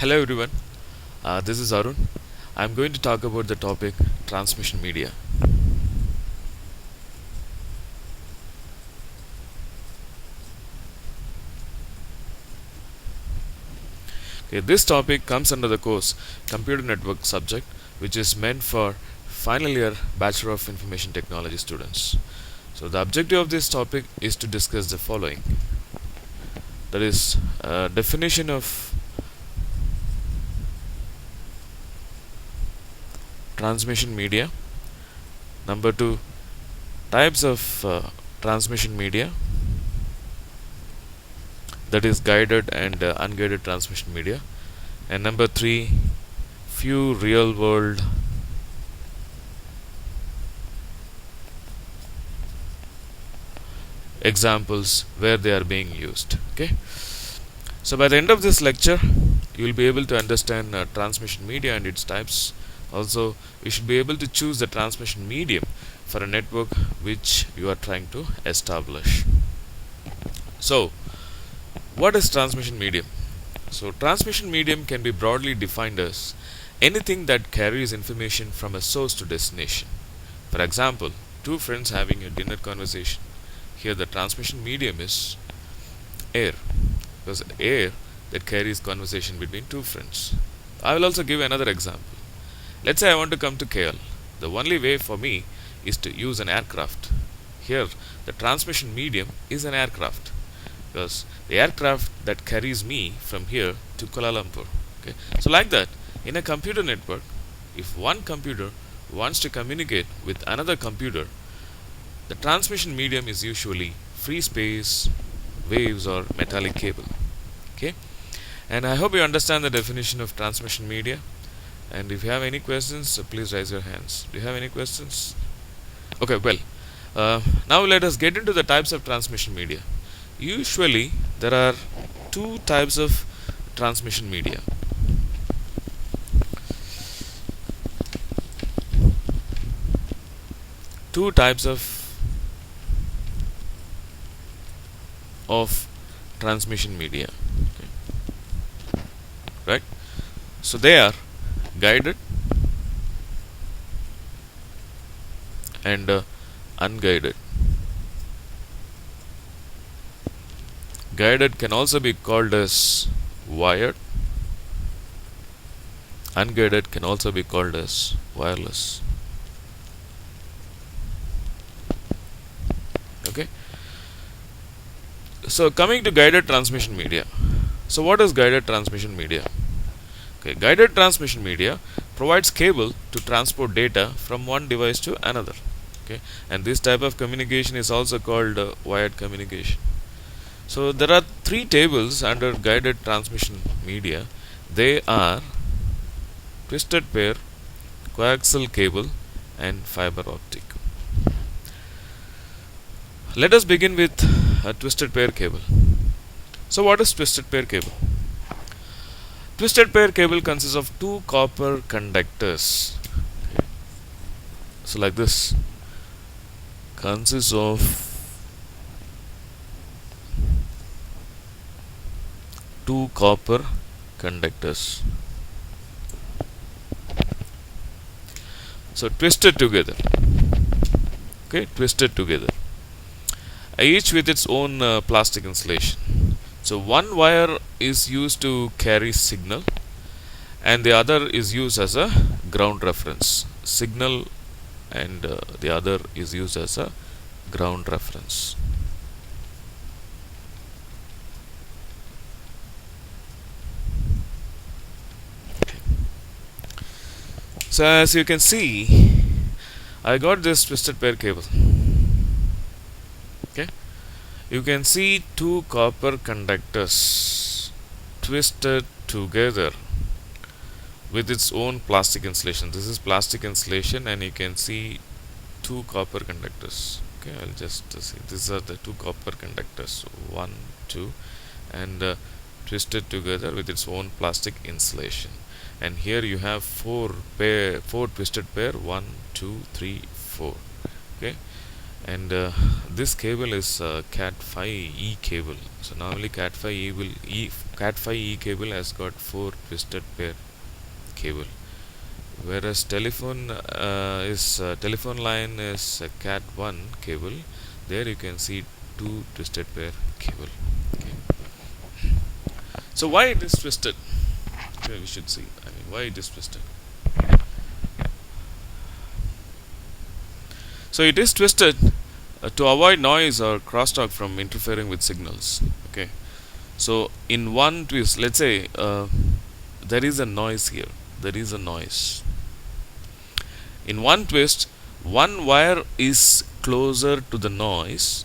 Hello everyone, this is Arun. I'm going to talk about the topic transmission media. Okay, this topic comes under the course Computer Network subject, which is meant for final year Bachelor of Information Technology students. So, the objective of this topic is to discuss the following, that is, definition of transmission media, number two, types of transmission media, that is guided and unguided transmission media, and number three, few real world examples where they are being used. Okay, so by the end of this lecture you will be able to understand transmission media and its types. Also, you should be able to choose the transmission medium for a network which you are trying to establish. So, what is transmission medium? So, transmission medium can be broadly defined as anything that carries information from a source to destination. For example, two friends having a dinner conversation. Here, the transmission medium is air, because air that carries conversation between two friends. I will also give another example. Let's say I want to come to KL. The only way for me is to use an aircraft. Here, the transmission medium is an aircraft, because the aircraft that carries me from here to Kuala Lumpur. Okay, so like that, in a computer network, if one computer wants to communicate with another computer, the transmission medium is usually free space, waves, or metallic cable. Okay, and I hope you understand the definition of transmission media. And if you have any questions, please raise your hands. Do you have any questions? Okay, well, now let us get into the types of transmission media. Usually, there are two types of transmission media. Two types of transmission media. Okay. Right? So they are guided and unguided. Guided can also be called as wired. Unguided can also be called as wireless. Okay. So coming to guided transmission media. So what is guided transmission media? Okay, guided transmission media provides cable to transport data from one device to another. Okay, and this type of communication is also called wired communication. So there are three tables under guided transmission media. They are twisted pair, coaxial cable, and fiber optic. Let us begin with a twisted pair cable. So what is twisted pair cable? Twisted pair cable consists of two copper conductors. Okay. So like this, consists of two copper conductors. So twisted together. Okay, twisted together. Each with its own plastic insulation. So one wire is used to carry signal and the other is used as a ground reference. Signal and the other is used as a ground reference. Okay. So as you can see, I got this twisted pair cable. Okay, you can see two copper conductors twisted together with its own plastic insulation. This is plastic insulation, and you can see two copper conductors. Okay, I'll just see. These are the two copper conductors, one, two, and twisted together with its own plastic insulation. And here you have four twisted pair, one, two, three, four. Okay, and this cable is cat 5e cable. So normally cat 5e cable has got 4 twisted pair cable, whereas telephone line is cat 1 cable. There you can see 2 twisted pair cable. Okay. So why it is twisted? Okay, we should see. I mean, why it is twisted? So it is twisted to avoid noise or crosstalk from interfering with signals. Okay. So in one twist, let's say there is a noise here. There is a noise. In one twist, one wire is closer to the noise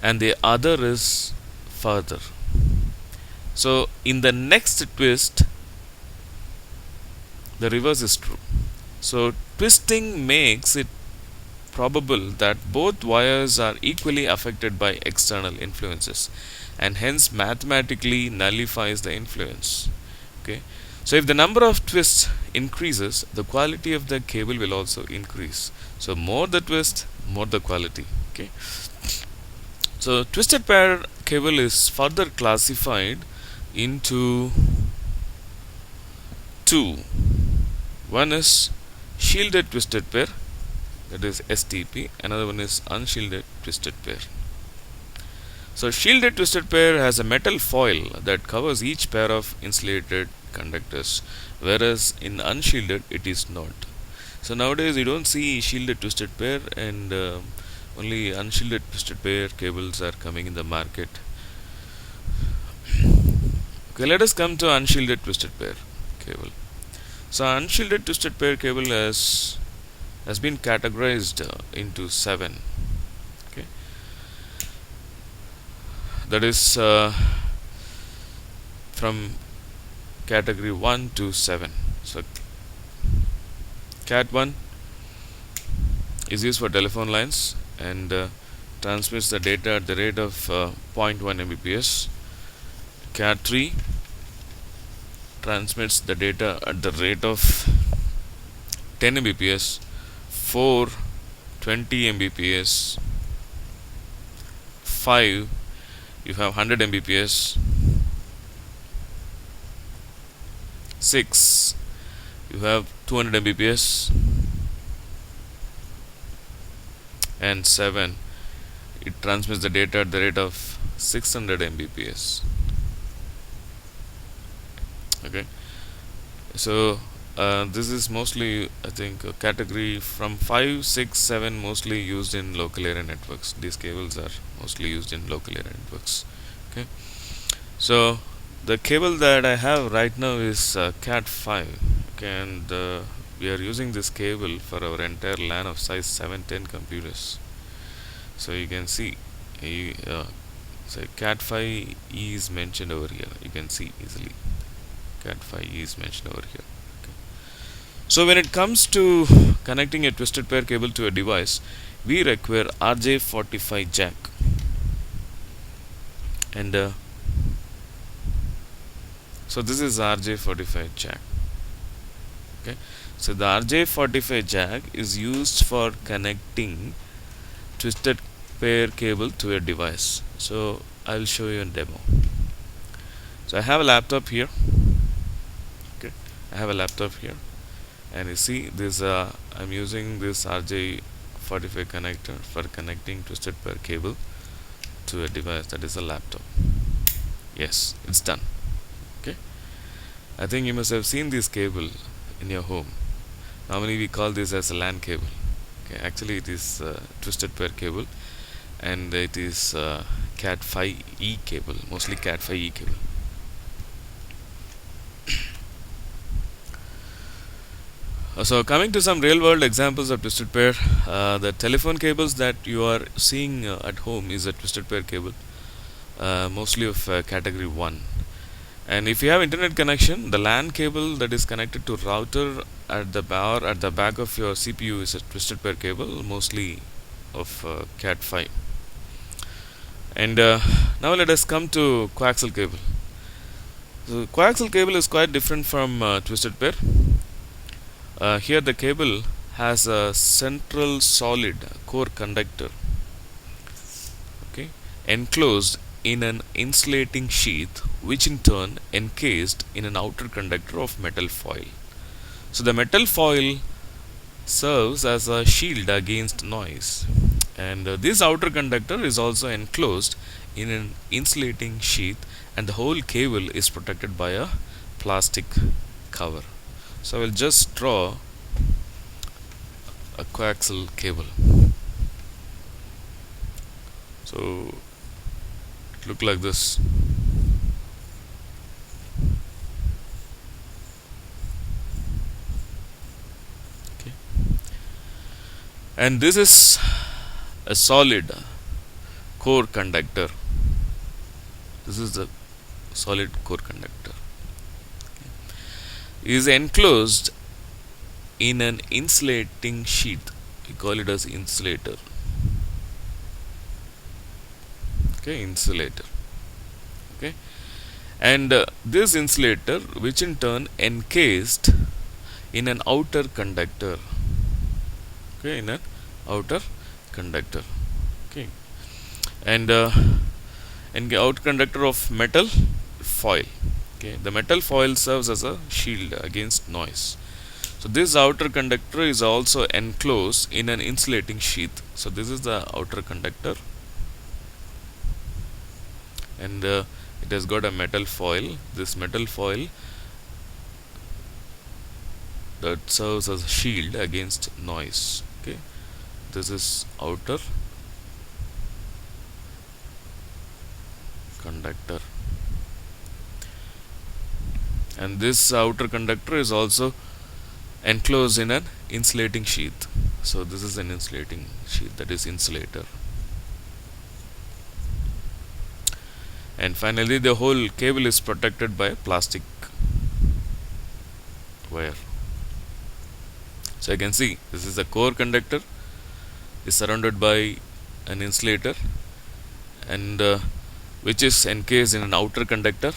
and the other is further. So in the next twist, the reverse is true. So twisting makes it probable that both wires are equally affected by external influences and hence mathematically nullifies the influence. Okay. So if the number of twists increases, the quality of the cable will also increase. So more the twist, more the quality. Okay. So twisted pair cable is further classified into two. One is shielded twisted pair, that is STP. Another one is unshielded twisted pair. So shielded twisted pair has a metal foil that covers each pair of insulated conductors, whereas in unshielded it is not. So nowadays you don't see shielded twisted pair, and only unshielded twisted pair cables are coming in the market. Okay, let us come to unshielded twisted pair cable. So unshielded twisted pair cable has been categorized into 7. Okay, that is from category 1 to 7. So cat 1 is used for telephone lines and transmits the data at the rate of 0.1 Mbps. Cat 3 transmits the data at the rate of 10 Mbps. 4 20 Mbps. 5 you have 100 Mbps. 6 you have 200 Mbps, and 7 it transmits the data at the rate of 600 Mbps. Okay, so this is mostly, I think, a category from 5, 6, 7 mostly used in local area networks. These cables are mostly used in local area networks. Okay, so the cable that I have right now is cat 5. Okay, and we are using this cable for our entire LAN of size 710 computers. So you can see so cat 5e is mentioned over here. You can see easily cat 5e is mentioned over here. Okay. So when it comes to connecting a twisted pair cable to a device, we require RJ45 jack, and so this is RJ45 jack. Okay, so the RJ45 jack is used for connecting twisted pair cable to a device. So I'll show you a demo. So I have a laptop here. Okay, I have a laptop here, and you see this I'm using this RJ45 connector for connecting twisted pair cable to a device, that is a laptop. Yes, it's done. Okay, I think you must have seen this cable in your home. Normally we call this as a LAN cable. Okay, actually it is twisted pair cable, and it is cat 5e cable, mostly cat 5e cable. So coming to some real world examples of twisted pair, the telephone cables that you are seeing at home is a twisted pair cable, mostly of category 1. And if you have internet connection, the LAN cable that is connected to router at the bar at the back of your CPU is a twisted pair cable, mostly of cat 5. And now let us come to coaxial cable. So coaxial cable is quite different from twisted pair. Here the cable has a central solid core conductor, okay, enclosed in an insulating sheath, which in turn encased in an outer conductor of metal foil. So the metal foil serves as a shield against noise, and this outer conductor is also enclosed in an insulating sheath, and the whole cable is protected by a plastic cover. So I will just draw a coaxial cable. So it look like this. Okay. And this is a solid core conductor. This is the solid core conductor. Is enclosed in an insulating sheath. We call it as insulator. Okay, insulator. Okay, and this insulator, which in turn encased in an outer conductor. Okay, in an outer conductor. Okay, and the outer conductor of metal foil. Okay, the metal foil serves as a shield against noise. So this outer conductor is also enclosed in an insulating sheath. So this is the outer conductor, and it has got a metal foil. This metal foil that serves as a shield against noise. Okay, this is outer conductor, and this outer conductor is also enclosed in an insulating sheath. So this is an insulating sheath, that is insulator. And finally the whole cable is protected by plastic wire. So you can see this is the core conductor, is surrounded by an insulator, and which is encased in an outer conductor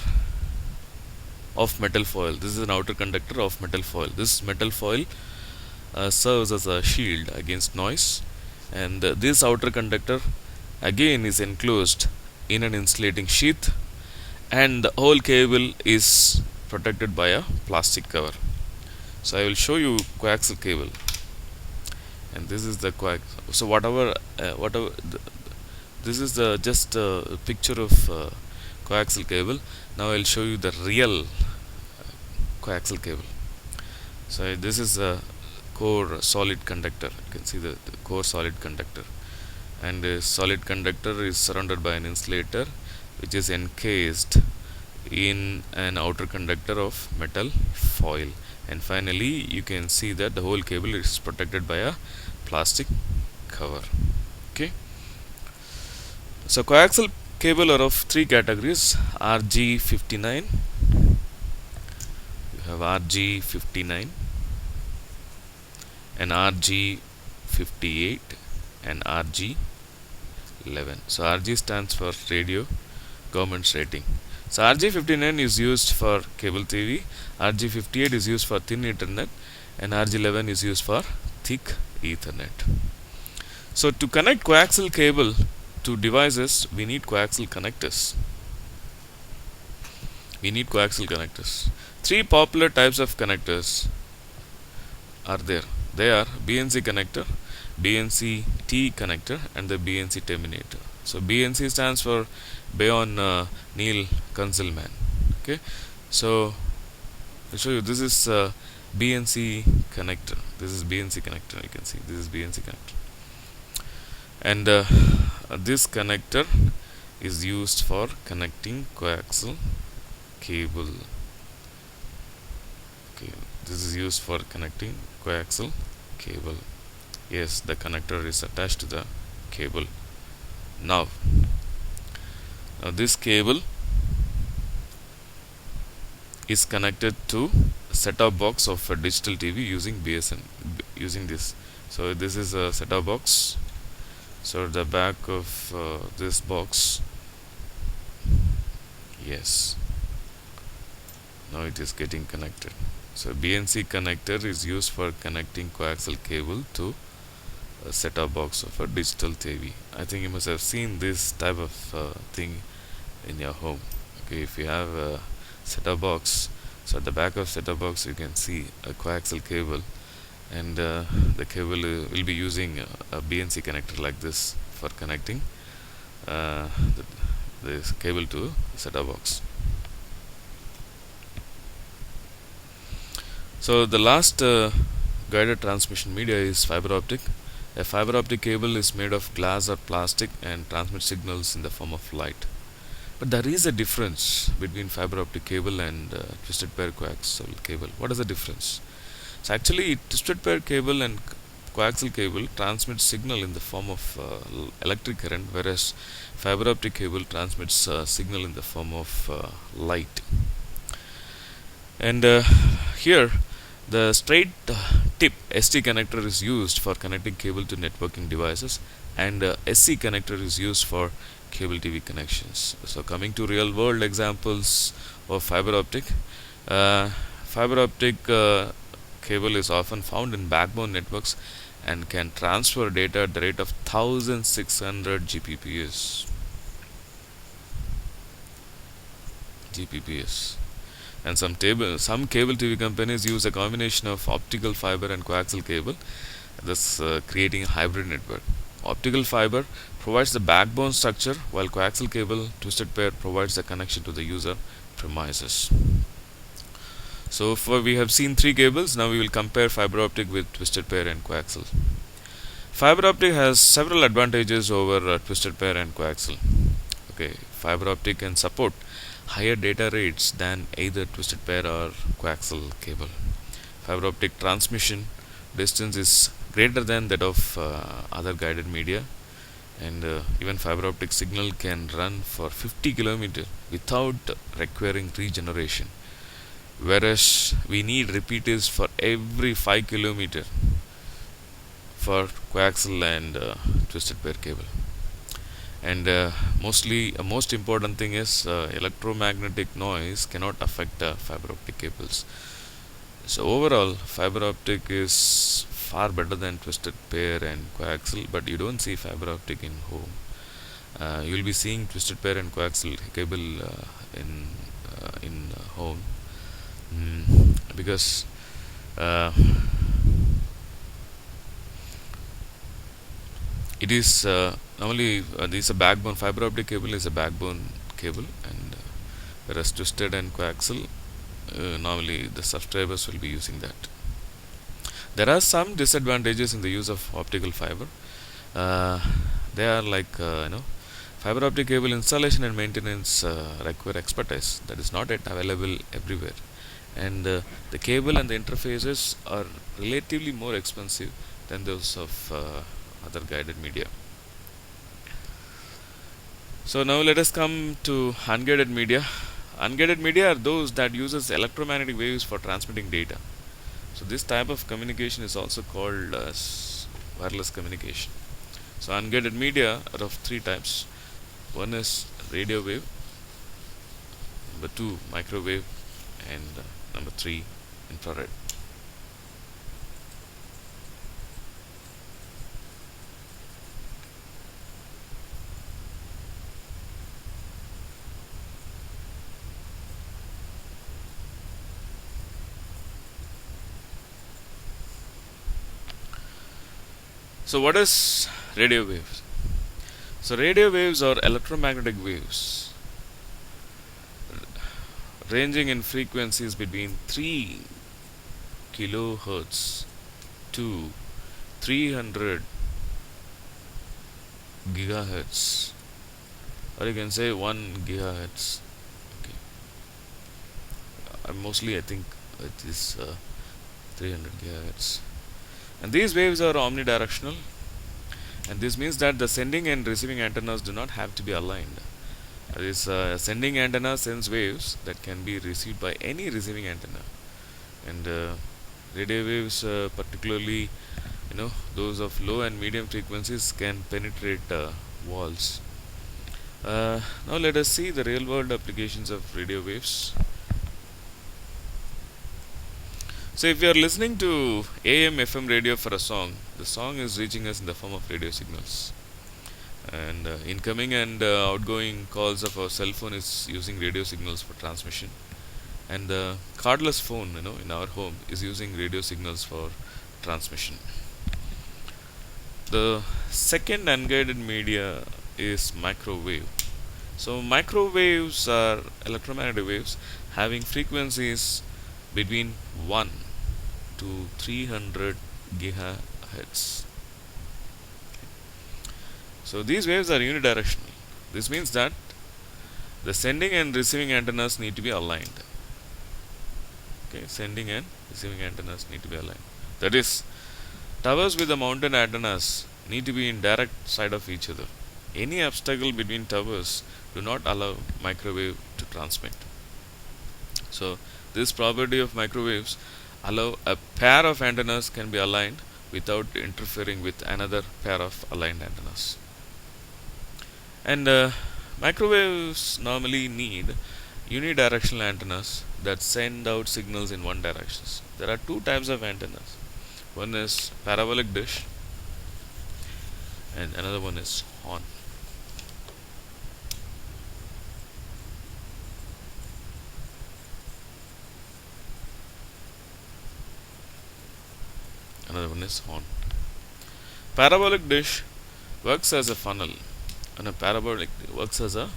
of metal foil. This is an outer conductor of metal foil. This metal foil serves as a shield against noise, and this outer conductor again is enclosed in an insulating sheath, and the whole cable is protected by a plastic cover. So I will show you coaxial cable, and this is the so whatever this is the just a picture of coaxial cable. Now I will show you the real coaxial cable. So this is a core solid conductor. You can see the core solid conductor, and the solid conductor is surrounded by an insulator, which is encased in an outer conductor of metal foil, and finally you can see that the whole cable is protected by a plastic cover. Okay, so coaxial cable are of three categories: RG59, you have RG59, and RG58, and RG11. So RG stands for radio government rating. So RG59 is used for cable TV, RG58 is used for thin Ethernet, and RG11 is used for thick Ethernet. So to connect coaxial cable to devices, we need coaxial connectors. Three popular types of connectors are there. They are BNC connector, BNC T connector, and the BNC terminator. So BNC stands for Bayon Neil Kunzelman. Okay, so I'll show you. This is BNC connector. This is BNC connector. You can see this is BNC connector, and this connector is used for connecting coaxial cable. Okay, this is used for connecting coaxial cable. Yes, the connector is attached to the cable. Now this cable is connected to a set-top box of a digital TV using BSN, using this. So this is a set-top box. So the back of this box, yes, now it is getting connected. So BNC connector is used for connecting coaxial cable to a set-top box of a digital TV. I think you must have seen this type of thing in your home. Okay, if you have a set-top box, so at the back of set-top box you can see a coaxial cable, and the cable will be using a BNC connector like this for connecting uh, the, this cable to set-top box. So the last guided transmission media is fiber optic. A fiber optic cable is made of glass or plastic and transmits signals in the form of light. But there is a difference between fiber optic cable and twisted pair coaxial cable. What is the difference? So actually, twisted pair cable and coaxial cable transmits signal in the form of electric current, whereas fiber optic cable transmits signal in the form of light. And here, the straight tip ST connector is used for connecting cable to networking devices, and SC connector is used for cable TV connections. So coming to real world examples of fiber optic, fiber optic cable is often found in backbone networks and can transfer data at the rate of 1600 Gbps. And some cable TV companies use a combination of optical fiber and coaxial cable, thus creating a hybrid network. Optical fiber provides the backbone structure, while coaxial cable twisted pair provides the connection to the user premises. So far we have seen three cables. Now we will compare fiber optic with twisted pair and coaxial. Fiber optic has several advantages over twisted pair and coaxial. Okay, fiber optic can support higher data rates than either twisted pair or coaxial cable. Fiber optic transmission distance is greater than that of other guided media, and even fiber optic signal can run for 50 km without requiring regeneration, whereas we need repeaters for every 5 km for coaxial and twisted pair cable. And most important thing is electromagnetic noise cannot affect fiber optic cables. So overall, fiber optic is far better than twisted pair and coaxial, but you don't see fiber optic in home. You will be seeing twisted pair and coaxial cable in home, because it is normally this is a backbone. Fiber optic cable is a backbone cable, and whereas twisted and coaxial, normally the subscribers will be using that. There are some disadvantages in the use of optical fiber. They are like fiber optic cable installation and maintenance require expertise that is not yet available everywhere, and the cable and the interfaces are relatively more expensive than those of other guided media. So now let us come to unguided media. Unguided media are those that uses electromagnetic waves for transmitting data. So this type of communication is also called as wireless communication. So unguided media are of three types. One is radio wave, number two microwave, and number three infrared. So what is radio waves? So radio waves are electromagnetic waves ranging in frequencies between 3 kilohertz to 300 gigahertz, or you can say 1 gigahertz. Okay. Mostly I think it is 300 gigahertz. And these waves are omnidirectional, and this means that the sending and receiving antennas do not have to be aligned. This sending antenna sends waves that can be received by any receiving antenna, and radio waves, particularly those of low and medium frequencies, can penetrate walls. Now let us see the real world applications of radio waves. So if we are listening to AM FM radio for a song, the song is reaching us in the form of radio signals. And incoming and outgoing calls of our cell phone is using radio signals for transmission. And the cardless phone, in our home is using radio signals for transmission. The second unguided media is microwave. So microwaves are electromagnetic waves having frequencies between 1 to 300 gigahertz. So these waves are unidirectional. This means that the sending and receiving antennas need to be aligned. Okay, sending and receiving antennas need to be aligned. That is, towers with the mounted antennas need to be in direct side of each other. Any obstacle between towers do not allow microwave to transmit. So this property of microwaves allow a pair of antennas can be aligned without interfering with another pair of aligned antennas. And microwaves normally need unidirectional antennas that send out signals in one direction. There are two types of antennas. One is parabolic dish and another one is horn. Another one is horn. Parabolic dish works as a funnel, and a parabolic works as a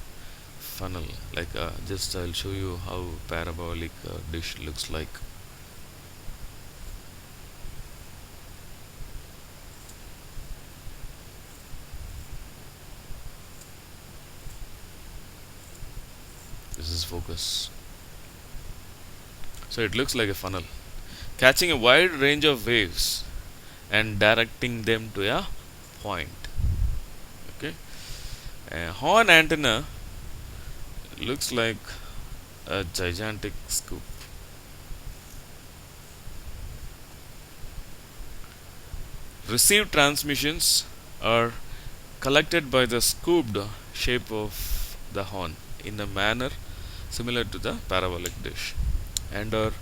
funnel. Like just I'll show you how parabolic dish looks like. This is focus. So it looks like a funnel, catching a wide range of waves and directing them to a point. Okay, a horn antenna looks like a gigantic scoop. Received transmissions are collected by the scooped shape of the horn in a manner similar to the parabolic dish and are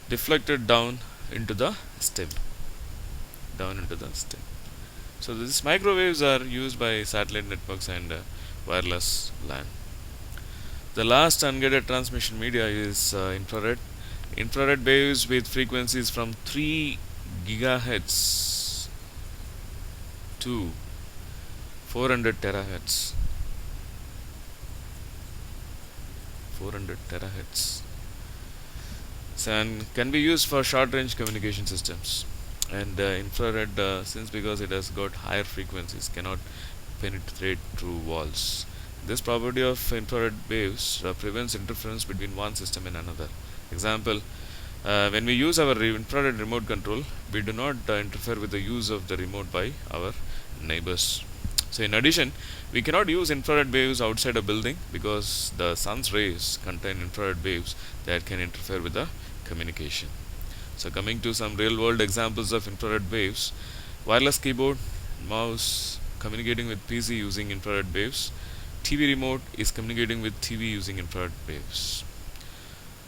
deflected down into the stem. So these microwaves are used by satellite networks and wireless LAN. The last unguided transmission media is infrared. Infrared waves with frequencies from 3 gigahertz to 400 terahertz. 400 terahertz. So, and can be used for short range communication systems. And infrared, since because it has got higher frequencies, cannot penetrate through walls. This property of infrared waves prevents interference between one system and another. Example, when we use our infrared remote control, we do not interfere with the use of the remote by our neighbors. So in addition, we cannot use infrared waves outside a building because the sun's rays contain infrared waves that can interfere with the communication. So coming to some real world examples of infrared waves, wireless keyboard, mouse communicating with PC using infrared waves, TV remote is communicating with TV using infrared waves.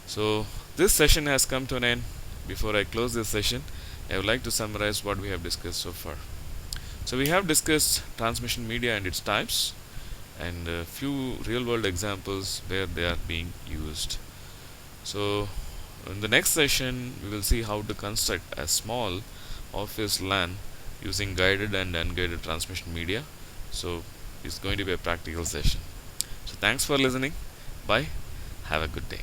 So this session has come to an end. Before I close this session, I would like to summarize what we have discussed so far. So we have discussed transmission media and its types and a few real world examples where they are being used. So in the next session we will see how to construct a small office LAN using guided and unguided transmission media. So it's going to be a practical session. So thanks for listening. Bye. Have a good day.